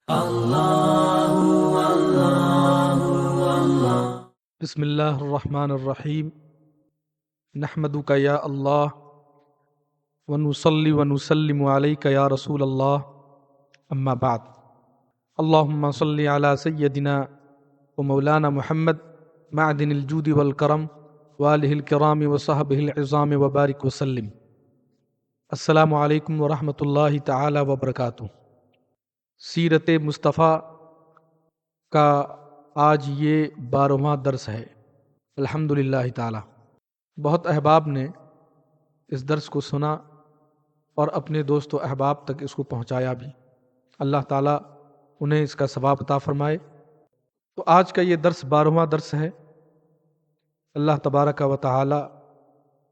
بسم اللہ الرحمن الرحیم نحمدک یا اللہ ونصلی ونسلم علیک یا رسول اللہ اما بعد اللہم صلی علی سیدنا و مولانا محمد معدن الجود والکرم وآلہ الکرام وصحبہ العظام وبارک وسلم۔ السلام علیکم ورحمۃ اللہ تعالی وبرکاتہ۔ سیرت مصطفیٰ کا آج یہ 12واں درس ہے الحمدللہ تعالی۔ بہت احباب نے اس درس کو سنا اور اپنے دوست و احباب تک اس کو پہنچایا بھی، اللہ تعالیٰ انہیں اس کا ثواب عطا فرمائے۔ تو آج کا یہ درس 12واں درس ہے۔ اللہ تبارک و تعالی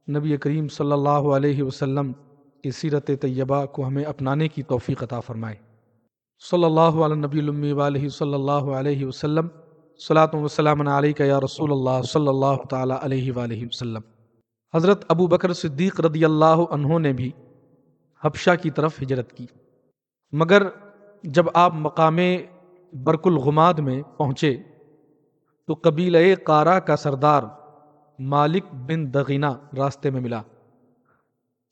نبی کریم صلی اللہ علیہ وسلم کی سیرت طیبہ کو ہمیں اپنانے کی توفیق عطا فرمائے۔ صلی اللہ علی نبی الامی وآلہ صلی اللہ علیہ وسلم، صلاۃ و سلام علیک یا رسول اللہ صلی اللہ تعالی علیہ وآلہ وسلم۔ حضرت ابو بکر صدیق رضی اللہ عنہ نے بھی حبشہ کی طرف ہجرت کی، مگر جب آپ مقام برق الغماد میں پہنچے تو قبیلہ قارہ کا سردار مالک بن دغینہ راستے میں ملا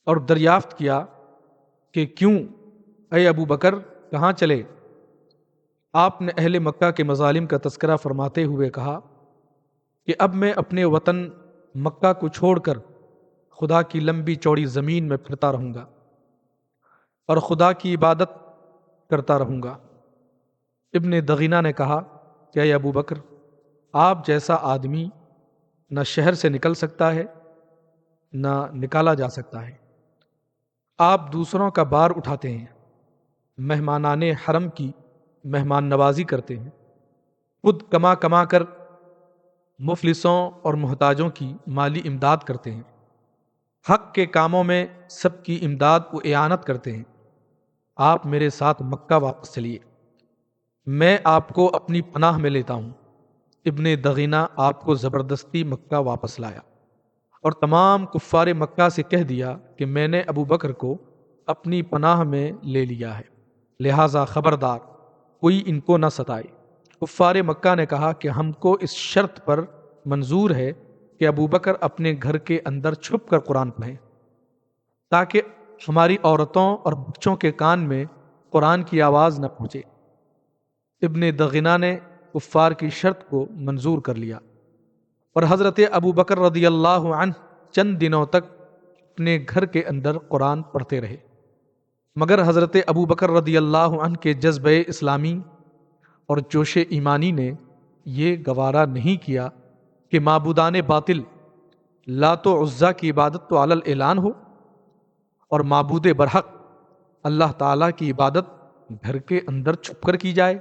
اور دریافت کیا کہ کیوں اے ابو بکر کہاں چلے؟ آپ نے اہل مکہ کے مظالم کا تذکرہ فرماتے ہوئے کہا کہ اب میں اپنے وطن مکہ کو چھوڑ کر خدا کی لمبی چوڑی زمین میں پھرتا رہوں گا اور خدا کی عبادت کرتا رہوں گا۔ ابن دغینہ نے کہا کہ اے ابو بکر، آپ جیسا آدمی نہ شہر سے نکل سکتا ہے نہ نکالا جا سکتا ہے۔ آپ دوسروں کا بار اٹھاتے ہیں، مہمانان حرم کی مہمان نوازی کرتے ہیں، خود کما کما کر مفلسوں اور محتاجوں کی مالی امداد کرتے ہیں، حق کے کاموں میں سب کی امداد و اعانت کرتے ہیں۔ آپ میرے ساتھ مکہ واپس چلیے، میں آپ کو اپنی پناہ میں لیتا ہوں۔ ابن دغینہ آپ کو زبردستی مکہ واپس لایا اور تمام کفار مکہ سے کہہ دیا کہ میں نے ابو بکر کو اپنی پناہ میں لے لیا ہے، لہٰذا خبردار کوئی ان کو نہ ستائے۔ کفار مکہ نے کہا کہ ہم کو اس شرط پر منظور ہے کہ ابو بکر اپنے گھر کے اندر چھپ کر قرآن پڑھیں تاکہ ہماری عورتوں اور بچوں کے کان میں قرآن کی آواز نہ پہنچے۔ ابن دغینہ نے کفار کی شرط کو منظور کر لیا اور حضرت ابو بکر رضی اللہ عنہ چند دنوں تک اپنے گھر کے اندر قرآن پڑھتے رہے، مگر حضرت ابو بکر رضی اللہ عنہ کے جذبہ اسلامی اور جوش ایمانی نے یہ گوارا نہیں کیا کہ معبودان باطل لات و عزا کی عبادت تو علی الاعلان ہو اور معبود برحق اللہ تعالیٰ کی عبادت گھر کے اندر چھپ کر کی جائے۔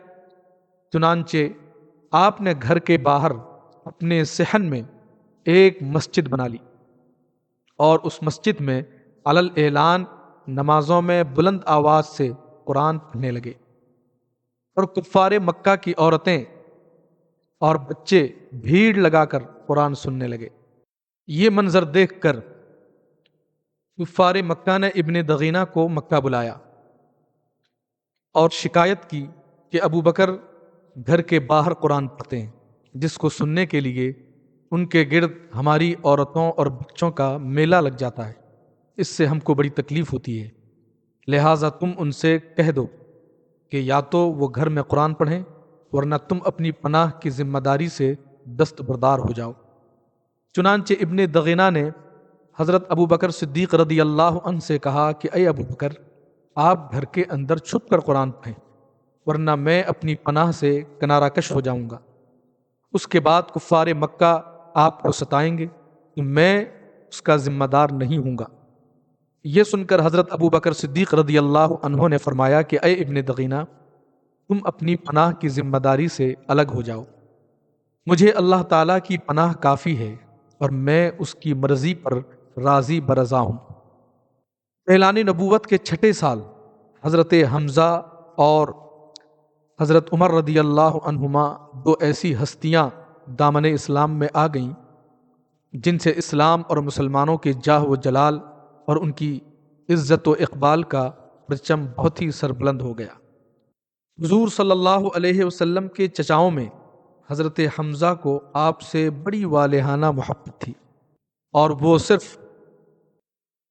چنانچہ آپ نے گھر کے باہر اپنے صحن میں ایک مسجد بنا لی اور اس مسجد میں علی الاعلان نمازوں میں بلند آواز سے قرآن پڑھنے لگے، اور کفار مکہ کی عورتیں اور بچے بھیڑ لگا کر قرآن سننے لگے۔ یہ منظر دیکھ کر کفار مکہ نے ابن دغینہ کو مکہ بلایا اور شکایت کی کہ ابو بکر گھر کے باہر قرآن پڑھتے ہیں، جس کو سننے کے لیے ان کے گرد ہماری عورتوں اور بچوں کا میلہ لگ جاتا ہے، اس سے ہم کو بڑی تکلیف ہوتی ہے، لہٰذا تم ان سے کہہ دو کہ یا تو وہ گھر میں قرآن پڑھیں ورنہ تم اپنی پناہ کی ذمہ داری سے دستبردار ہو جاؤ۔ چنانچہ ابن دغینہ نے حضرت ابو بکر صدیق رضی اللہ عنہ سے کہا کہ اے ابو بکر، آپ گھر کے اندر چھپ کر قرآن پڑھیں ورنہ میں اپنی پناہ سے کنارہ کش ہو جاؤں گا۔ اس کے بعد کفار مکہ آپ کو ستائیں گے تو میں اس کا ذمہ دار نہیں ہوں گا۔ یہ سن کر حضرت ابو بکر صدیق رضی اللہ عنہ نے فرمایا کہ اے ابن دغینہ، تم اپنی پناہ کی ذمہ داری سے الگ ہو جاؤ، مجھے اللہ تعالیٰ کی پناہ کافی ہے اور میں اس کی مرضی پر راضی برضا ہوں۔ اعلان نبوت کے 6 سال حضرت حمزہ اور حضرت عمر رضی اللہ عنہما 2 ایسی ہستیاں دامن اسلام میں آ گئیں جن سے اسلام اور مسلمانوں کے جاہ و جلال اور ان کی عزت و اقبال کا پرچم بہت ہی سربلند ہو گیا۔ حضور صلی اللہ علیہ وسلم کے چچاؤں میں حضرت حمزہ کو آپ سے بڑی والہانہ محبت تھی، اور وہ صرف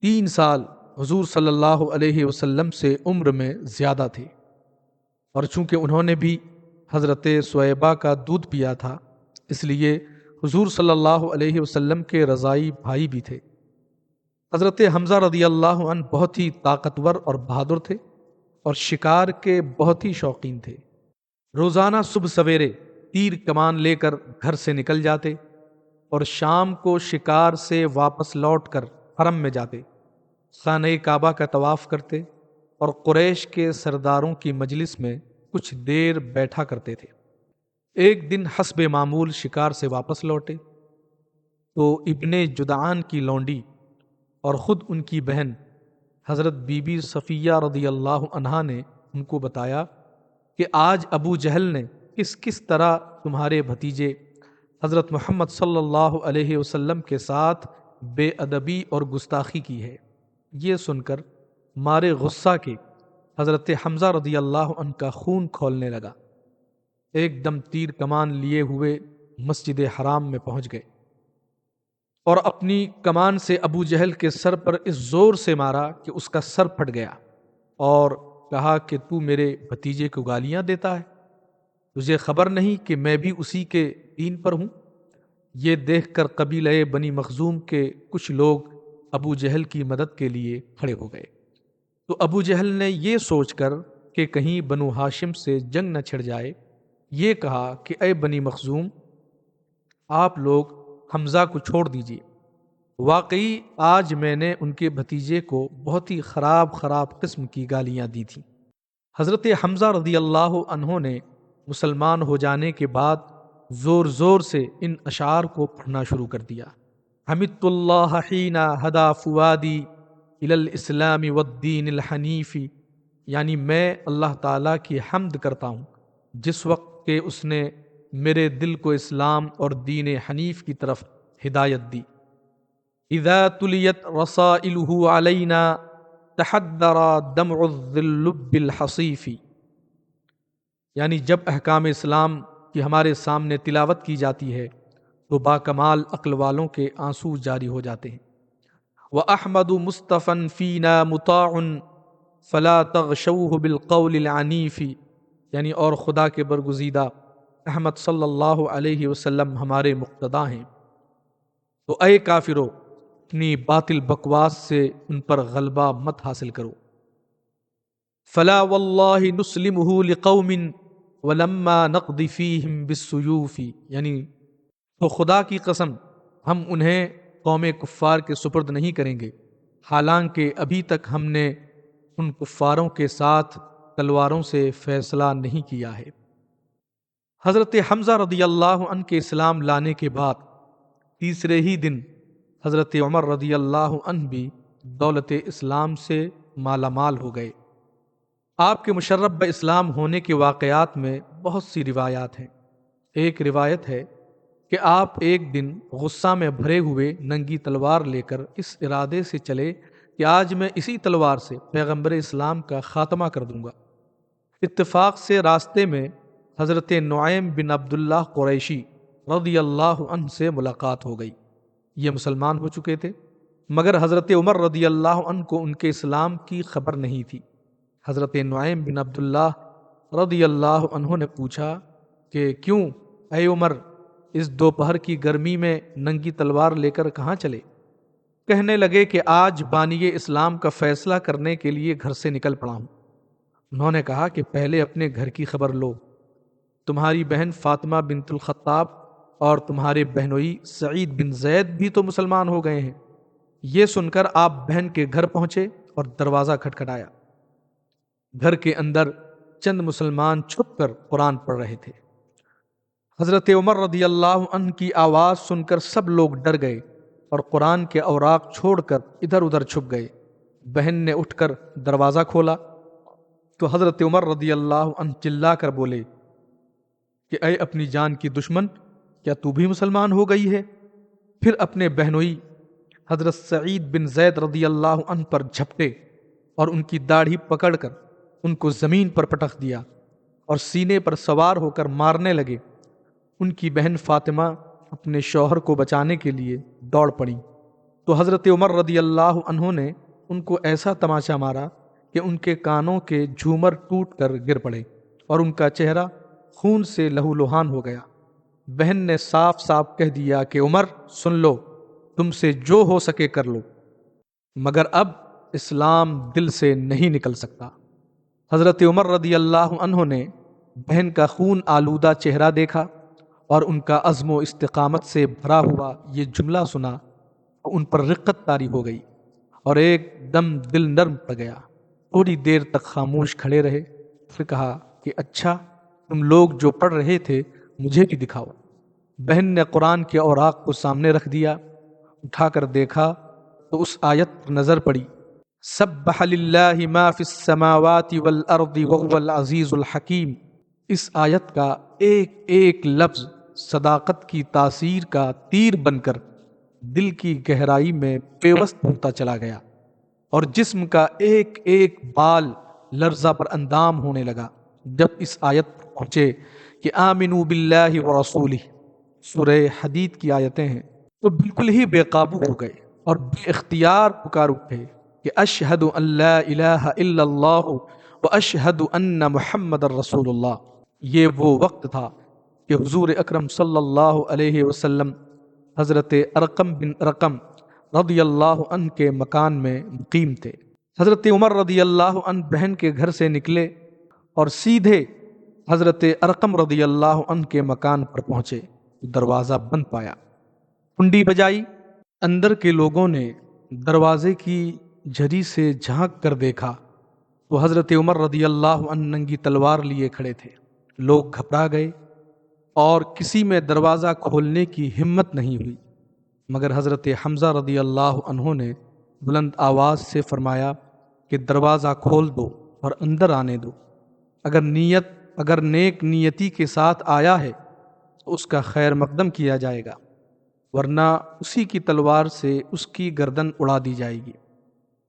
3 سال حضور صلی اللہ علیہ وسلم سے عمر میں زیادہ تھے، اور چونکہ انہوں نے بھی حضرت سویبہ کا دودھ پیا تھا، اس لیے حضور صلی اللہ علیہ وسلم کے رضائی بھائی بھی تھے۔ حضرت حمزہ رضی اللہ عنہ بہت ہی طاقتور اور بہادر تھے، اور شکار کے بہت ہی شوقین تھے۔ روزانہ صبح سویرے تیر کمان لے کر گھر سے نکل جاتے، اور شام کو شکار سے واپس لوٹ کر حرم میں جاتے، خانہ کعبہ کا طواف کرتے، اور قریش کے سرداروں کی مجلس میں کچھ دیر بیٹھا کرتے تھے۔ ایک دن حسب معمول شکار سے واپس لوٹے تو ابن جدعان کی لونڈی اور خود ان کی بہن حضرت بی بی صفیہ رضی اللہ عنہا نے ان کو بتایا کہ آج ابو جہل نے کس طرح تمہارے بھتیجے حضرت محمد صلی اللہ علیہ وسلم کے ساتھ بے ادبی اور گستاخی کی ہے۔ یہ سن کر مارے غصہ کے حضرت حمزہ رضی اللہ عنہ کا خون کھولنے لگا۔ ایک دم تیر کمان لیے ہوئے مسجد حرام میں پہنچ گئے، اور اپنی کمان سے ابو جہل کے سر پر اس زور سے مارا کہ اس کا سر پھٹ گیا، اور کہا کہ تو میرے بھتیجے کو گالیاں دیتا ہے، تجھے خبر نہیں کہ میں بھی اسی کے دین پر ہوں؟ یہ دیکھ کر قبیلہ بنی مخزوم کے کچھ لوگ ابو جہل کی مدد کے لیے کھڑے ہو گئے۔ تو ابو جہل نے یہ سوچ کر کہ کہیں بنو ہاشم سے جنگ نہ چھڑ جائے، یہ کہا کہ اے بنی مخزوم، آپ لوگ حمزہ کو چھوڑ دیجیے۔ واقعی آج میں نے ان کے بھتیجے کو بہت ہی خراب قسم کی گالیاں دی تھیں۔ حضرت حمزہ رضی اللہ عنہ نے مسلمان ہو جانے کے بعد زور زور سے ان اشعار کو پڑھنا شروع کر دیا۔ حمدت اللہ حین ہدا فؤادی الی الاسلام والدین الحنیف، یعنی میں اللہ تعالیٰ کی حمد کرتا ہوں جس وقت کہ اس نے میرے دل کو اسلام اور دین حنیف کی طرف ہدایت دی۔ اذا تلیت رسائلہ علینا تحدر دمع الذل بالحصیف، یعنی جب احکام اسلام کی ہمارے سامنے تلاوت کی جاتی ہے تو باکمال عقل والوں کے آنسو جاری ہو جاتے ہیں۔ وَأَحْمَدُ مُصْطَفًى فِينَا مُطَاعٌ فَلَا تَغْشَوْهُ بِالْقَوْلِ الْعَنِيفِ، یعنی اور خدا کے برگزیدہ احمد صلی اللہ علیہ وسلم ہمارے مقتدی ہیں، تو اے کافرو اپنی باطل بکواس سے ان پر غلبہ مت حاصل کرو۔ فَلَا وَاللَّهِ نُسْلِمُهُ لِقَوْمٍ وَلَمَّا نَقْضِ فِيهِمْ بِالسُّيُوفِ، یعنی تو خدا کی قسم ہم انہیں قوم کفار کے سپرد نہیں کریں گے، حالانکہ ابھی تک ہم نے ان کفاروں کے ساتھ تلواروں سے فیصلہ نہیں کیا ہے۔ حضرت حمزہ رضی اللہ عنہ کے اسلام لانے کے بعد تیسرے ہی دن حضرت عمر رضی اللہ عنہ بھی دولت اسلام سے مالا مال ہو گئے۔ آپ کے مشرف باسلام ہونے کے واقعات میں بہت سی روایات ہیں۔ ایک روایت ہے کہ آپ ایک دن غصہ میں بھرے ہوئے ننگی تلوار لے کر اس ارادے سے چلے کہ آج میں اسی تلوار سے پیغمبر اسلام کا خاتمہ کر دوں گا۔ اتفاق سے راستے میں حضرت نعیم بن عبداللہ قریشی رضی اللہ عنہ سے ملاقات ہو گئی۔ یہ مسلمان ہو چکے تھے، مگر حضرت عمر رضی اللہ عنہ کو ان کے اسلام کی خبر نہیں تھی۔ حضرت نعیم بن عبداللہ رضی اللہ عنہ نے پوچھا کہ کیوں اے عمر، اس دوپہر کی گرمی میں ننگی تلوار لے کر کہاں چلے؟ کہنے لگے کہ آج بانی اسلام کا فیصلہ کرنے کے لیے گھر سے نکل پڑا ہوں۔ انہوں نے کہا کہ پہلے اپنے گھر کی خبر لو، تمہاری بہن فاطمہ بنت الخطاب اور تمہارے بہنوئی سعید بن زید بھی تو مسلمان ہو گئے ہیں۔ یہ سن کر آپ بہن کے گھر پہنچے اور دروازہ کھٹکھٹایا۔ گھر کے اندر چند مسلمان چھپ کر قرآن پڑھ رہے تھے۔ حضرت عمر رضی اللہ عنہ کی آواز سن کر سب لوگ ڈر گئے اور قرآن کے اوراق چھوڑ کر ادھر ادھر چھپ گئے۔ بہن نے اٹھ کر دروازہ کھولا تو حضرت عمر رضی اللہ عنہ چلا کر بولے کہ اے اپنی جان کی دشمن، کیا تو بھی مسلمان ہو گئی ہے؟ پھر اپنے بہنوئی حضرت سعید بن زید رضی اللہ عنہ پر جھپٹے اور ان کی داڑھی پکڑ کر ان کو زمین پر پٹخ دیا اور سینے پر سوار ہو کر مارنے لگے۔ ان کی بہن فاطمہ اپنے شوہر کو بچانے کے لیے دوڑ پڑی تو حضرت عمر رضی اللہ عنہ نے ان کو ایسا تماچا مارا کہ ان کے کانوں کے جھومر ٹوٹ کر گر پڑے اور ان کا چہرہ خون سے لہولہان ہو گیا۔ بہن نے صاف صاف کہہ دیا کہ عمر سن لو، تم سے جو ہو سکے کر لو، مگر اب اسلام دل سے نہیں نکل سکتا۔ حضرت عمر رضی اللہ عنہ نے بہن کا خون آلودہ چہرہ دیکھا اور ان کا عزم و استقامت سے بھرا ہوا یہ جملہ سنا تو ان پر رقت طاری ہو گئی اور ایک دم دل نرم پڑ گیا۔ تھوڑی دیر تک خاموش کھڑے رہے، پھر کہا کہ اچھا تم لوگ جو پڑھ رہے تھے مجھے بھی دکھاؤ۔ بہن نے قرآن کے اوراق کو سامنے رکھ دیا، اٹھا کر دیکھا تو اس آیت پر نظر پڑی، سبح للہ ما فی السماوات والارض وهو العزیز الحکیم۔ اس آیت کا ایک ایک لفظ صداقت کی تاثیر کا تیر بن کر دل کی گہرائی میں پیوست ہوتا چلا گیا اور جسم کا ایک ایک بال لرزہ پر اندام ہونے لگا۔ جب اس آیت پر پہنچے کہ آمنوا باللہ ورسولہ، سورہ حدید کی آیتیں ہیں، تو بالکل ہی بے قابو ہو گئے اور بے اختیار پکار اٹھے کہ اشہد ان لا الہ الا اللہ واشہد ان محمد رسول اللہ۔ یہ وہ وقت تھا کہ حضور اکرم صلی اللہ علیہ وسلم حضرت ارقم بن ارقم رضی اللہ عنہ کے مکان میں مقیم تھے۔ حضرت عمر رضی اللہ عنہ بہن کے گھر سے نکلے اور سیدھے حضرت ارقم رضی اللہ عنہ کے مکان پر پہنچے، دروازہ بند پایا، کنڈی بجائی۔ اندر کے لوگوں نے دروازے کی جھری سے جھانک کر دیکھا تو حضرت عمر رضی اللہ عنہ ننگی تلوار لیے کھڑے تھے۔ لوگ گھبرا گئے اور کسی میں دروازہ کھولنے کی ہمت نہیں ہوئی، مگر حضرت حمزہ رضی اللہ عنہ نے بلند آواز سے فرمایا کہ دروازہ کھول دو اور اندر آنے دو۔ اگر نیک نیتی کے ساتھ آیا ہے تو اس کا خیر مقدم کیا جائے گا، ورنہ اسی کی تلوار سے اس کی گردن اڑا دی جائے گی۔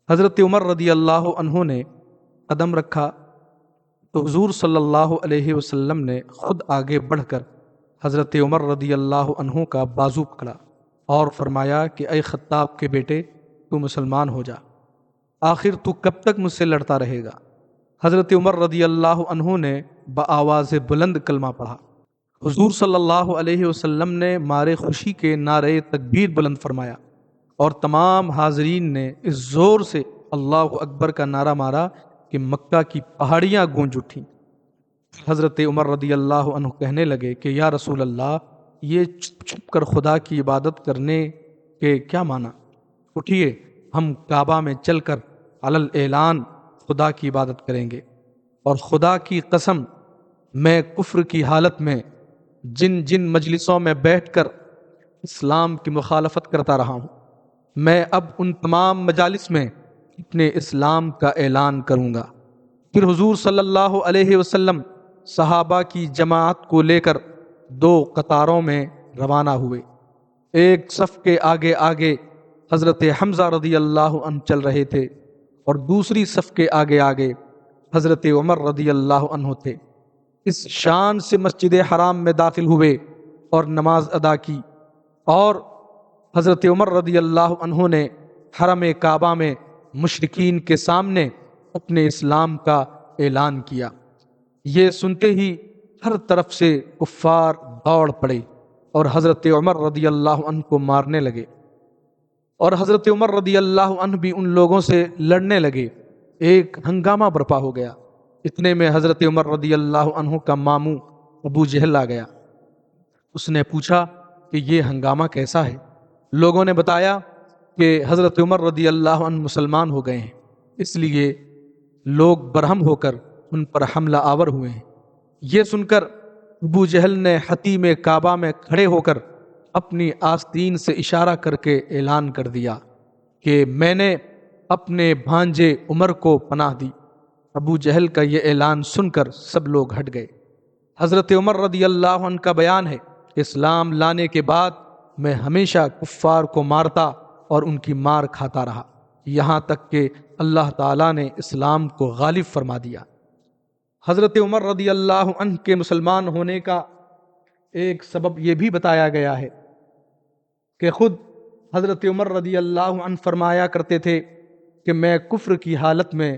حضرت عمر رضی اللہ عنہ نے قدم رکھا تو حضور صلی اللہ علیہ وسلم نے خود آگے بڑھ کر حضرت عمر رضی اللہ عنہ کا بازو پکڑا اور فرمایا کہ اے خطاب کے بیٹے، تو مسلمان ہو جا، آخر تو کب تک مجھ سے لڑتا رہے گا؟ حضرت عمر رضی اللہ عنہ نے بآواز بلند کلمہ پڑھا۔ حضور صلی اللہ علیہ وسلم نے مارے خوشی کے نعرے تکبیر بلند فرمایا اور تمام حاضرین نے اس زور سے اللہ اکبر کا نعرہ مارا کہ مکہ کی پہاڑیاں گونج اٹھیں۔ حضرت عمر رضی اللہ عنہ کہنے لگے کہ یا رسول اللہ، یہ چھپ چھپ کر خدا کی عبادت کرنے کے کیا معنی؟ اٹھیے، ہم کعبہ میں چل کر علل اعلان خدا کی عبادت کریں گے، اور خدا کی قسم میں کفر کی حالت میں جن جن مجلسوں میں بیٹھ کر اسلام کی مخالفت کرتا رہا ہوں، میں اب ان تمام مجالس میں اپنے اسلام کا اعلان کروں گا۔ پھر حضور صلی اللہ علیہ وسلم صحابہ کی جماعت کو لے کر دو قطاروں میں روانہ ہوئے۔ ایک صف کے آگے آگے حضرت حمزہ رضی اللہ عنہ چل رہے تھے اور دوسری صف کے آگے آگے حضرت عمر رضی اللہ عنہ تھے۔ اس شان سے مسجد حرام میں داخل ہوئے اور نماز ادا کی، اور حضرت عمر رضی اللہ عنہ نے حرم کعبہ میں مشرکین کے سامنے اپنے اسلام کا اعلان کیا۔ یہ سنتے ہی ہر طرف سے کفار دوڑ پڑے اور حضرت عمر رضی اللہ عنہ کو مارنے لگے، اور حضرت عمر رضی اللہ عنہ بھی ان لوگوں سے لڑنے لگے۔ ایک ہنگامہ برپا ہو گیا۔ اتنے میں حضرت عمر رضی اللہ عنہ کا ماموں ابو جہل آ گیا۔ اس نے پوچھا کہ یہ ہنگامہ کیسا ہے؟ لوگوں نے بتایا کہ حضرت عمر رضی اللہ عنہ مسلمان ہو گئے ہیں، اس لیے لوگ برہم ہو کر ان پر حملہ آور ہوئے ہیں۔ یہ سن کر ابو جہل نے حتیم کعبہ میں کھڑے ہو کر اپنی آستین سے اشارہ کر کے اعلان کر دیا کہ میں نے اپنے بھانجے عمر کو پناہ دی۔ ابو جہل کا یہ اعلان سن کر سب لوگ ہٹ گئے۔ حضرت عمر رضی اللہ عنہ کا بیان ہے کہ اسلام لانے کے بعد میں ہمیشہ کفار کو مارتا اور ان کی مار کھاتا رہا، یہاں تک کہ اللہ تعالیٰ نے اسلام کو غالب فرما دیا۔ حضرت عمر رضی اللہ عنہ کے مسلمان ہونے کا ایک سبب یہ بھی بتایا گیا ہے کہ خود حضرت عمر رضی اللہ عنہ فرمایا کرتے تھے کہ میں کفر کی حالت میں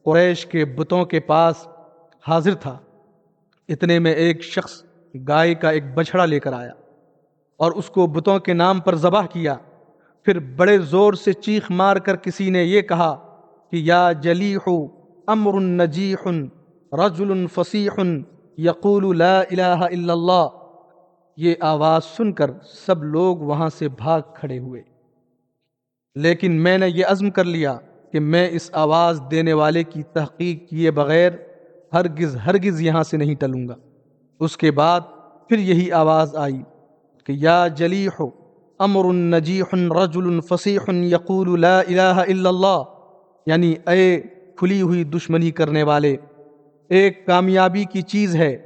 قریش کے بتوں کے پاس حاضر تھا، اتنے میں ایک شخص گائے کا ایک بچھڑا لے کر آیا اور اس کو بتوں کے نام پر ذبح کیا، پھر بڑے زور سے چیخ مار کر کسی نے یہ کہا کہ یا جلیح امر نجیح رجل فصیح یقول لا الہ الا اللہ۔ یہ آواز سن کر سب لوگ وہاں سے بھاگ کھڑے ہوئے، لیکن میں نے یہ عزم کر لیا کہ میں اس آواز دینے والے کی تحقیق کیے بغیر ہرگز یہاں سے نہیں ٹلوں گا۔ اس کے بعد پھر یہی آواز آئی کہ یا جلیح امر نجیح رجل فصیح یقول لا الہ الا اللہ، یعنی اے کھلی ہوئی دشمنی کرنے والے، ایک کامیابی کی چیز ہے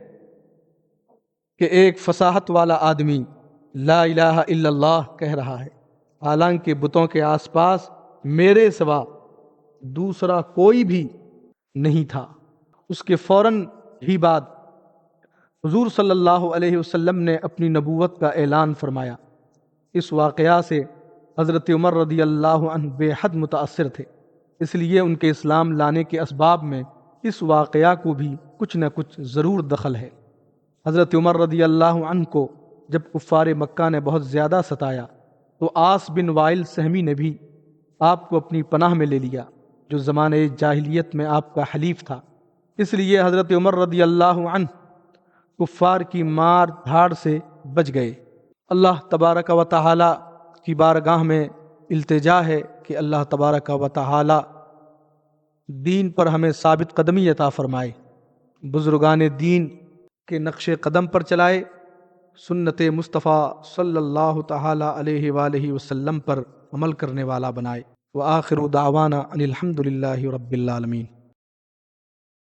کہ ایک فصاحت والا آدمی لا الہ الا اللہ کہہ رہا ہے، حالانکہ بتوں کے آس پاس میرے سوا دوسرا کوئی بھی نہیں تھا۔ اس کے فوراً ہی بعد حضور صلی اللہ علیہ وسلم نے اپنی نبوت کا اعلان فرمایا۔ اس واقعہ سے حضرت عمر رضی اللہ عنہ بے حد متاثر تھے، اس لیے ان کے اسلام لانے کے اسباب میں اس واقعہ کو بھی کچھ نہ کچھ ضرور دخل ہے۔ حضرت عمر رضی اللہ عنہ کو جب کفار مکہ نے بہت زیادہ ستایا تو عاص بن وائل سہمی نے بھی آپ کو اپنی پناہ میں لے لیا، جو زمانے جاہلیت میں آپ کا حلیف تھا۔ اس لیے حضرت عمر رضی اللہ عنہ کفار کی مار دھاڑ سے بچ گئے۔ اللہ تبارک و تعالی کی بارگاہ میں التجا ہے کہ اللہ تبارک و تعالی دین پر ہمیں ثابت قدمی عطا فرمائے، بزرگان دین کے نقش قدم پر چلائے، سنت مصطفیٰ صلی اللہ تعالی علیہ وآلہ وسلم پر عمل کرنے والا بنائے۔ وآخر دعوانا ان الحمد للہ رب العالمین۔